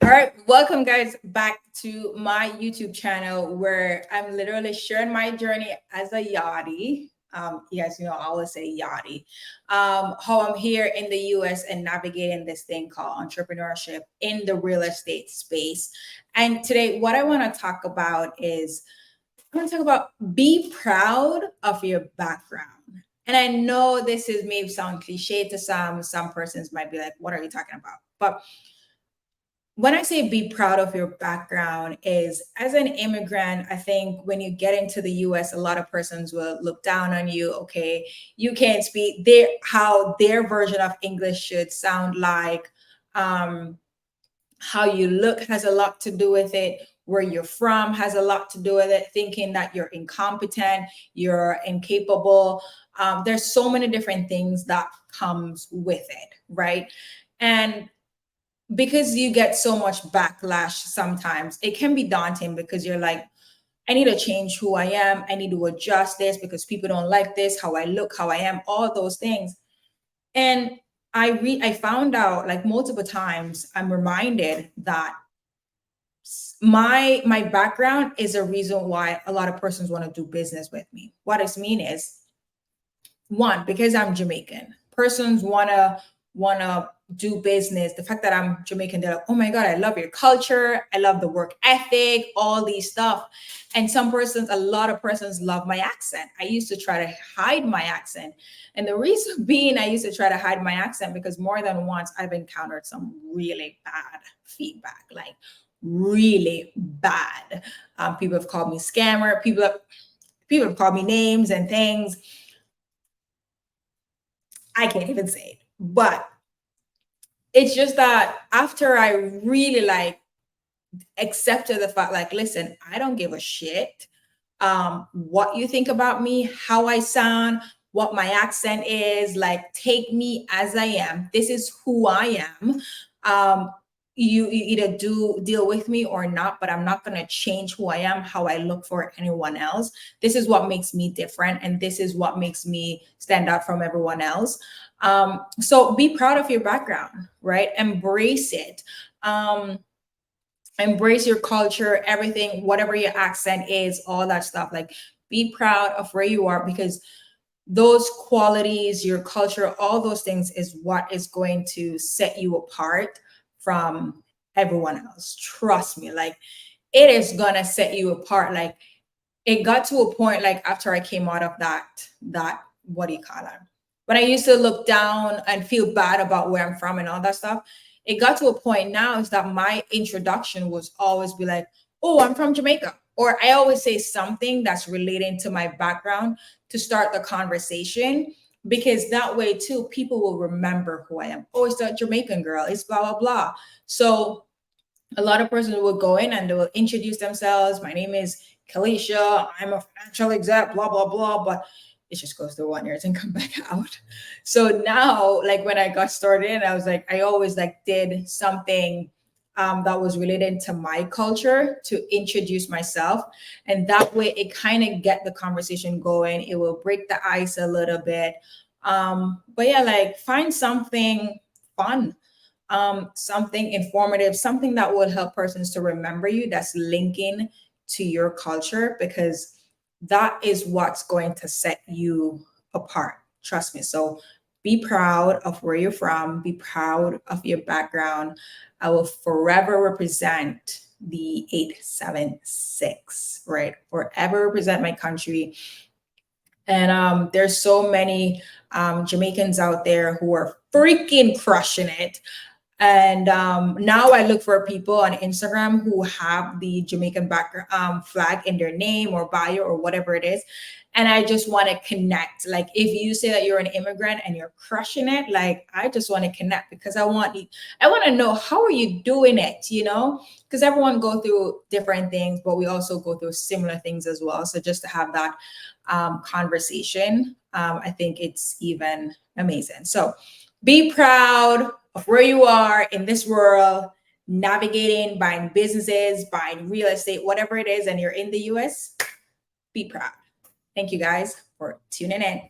right, welcome guys back to my YouTube channel where I'm literally sharing my journey as a yachty. You guys know I always say yachty. How I'm here in the US and navigating this thing called entrepreneurship in the real estate space. And today, what I want to talk about is I want to talk about be proud of your background. And I know this is maybe sound cliche to some. Some persons might be like, "What are you talking about?" But when I say be proud of your background is as an immigrant, I think when you get into the US, a lot of persons will look down on you. Okay, you can't speak their how their version of English should sound like. Um, how you look has a lot to do with it. Where you're from has a lot to do with it. Thinking that you're incompetent, you're incapable. There's so many different things that comes with it, right? And because you get so much backlash sometimes it can be daunting because you're like, I need to change who I am, I need to adjust this because people don't like this, how I look, how I am, all those things. And I found out like multiple times I'm reminded that my background is a reason why a lot of persons want to do business with me. What I mean is, one, because I'm Jamaican, persons wanna do business. The fact that I'm Jamaican, they're like, oh my God, I love your culture, I love the work ethic, all these stuff. And some persons, a lot of persons love my accent. I used to try to hide my accent. And the reason being I used to try to hide my accent because more than once I've encountered some really bad feedback, like really bad. People have called me scammer, people have called me names and things I can't even say it. But it's just that after I really like accepted the fact, like, listen, I don't give a shit what you think about me, how I sound, what my accent is, like, take me as I am. This is who I am. Um, you either do deal with me or not, but I'm not going to change who I am, how I look for anyone else. This is what makes me different. And this is what makes me stand out from everyone else. So be proud of your background, right? Embrace it. Embrace your culture, everything, whatever your accent is, all that stuff. Like, be proud of where you are because those qualities, your culture, all those things is what is going to set you apart from everyone else. Trust me, like, it is gonna set you apart. Like, it got to a point, like, after I came out of that what do you call it, when I used to look down and feel bad about where I'm from and all that stuff, it got to a point now is that my introduction was always be like, oh, I'm from Jamaica, or I always say something that's relating to my background to start the conversation, because that way too people will remember who I am. Oh, it's the Jamaican girl, it's blah blah blah. So a lot of persons will go in and they will introduce themselves. My name is Kalisha. I'm a financial exec, blah, blah, blah. But it just goes through 1 year and come back out. So now, like when I got started, I was like, I always like did something that was related to my culture to introduce myself. And that way it kind of get the conversation going. It will break the ice a little bit. But yeah, like find something fun, something informative, something that will help persons to remember you, that's linking to your culture, because that is what's going to set you apart. Trust me. So be proud of where you're from, be proud of your background. I will forever represent the 876, right? Forever represent my country. And there's so many Jamaicans out there who are freaking crushing it. And now I look for people on Instagram who have the Jamaican background flag in their name or bio or whatever it is. And I just want to connect. Like, if you say that you're an immigrant and you're crushing it, like, I just want to connect because I want to know, how are you doing it, because everyone go through different things, but we also go through similar things as well. So just to have that conversation, I think it's even amazing. So be proud of where you are in this world, navigating, buying businesses, buying real estate, whatever it is, and you're in the US, be proud. Thank you guys for tuning in.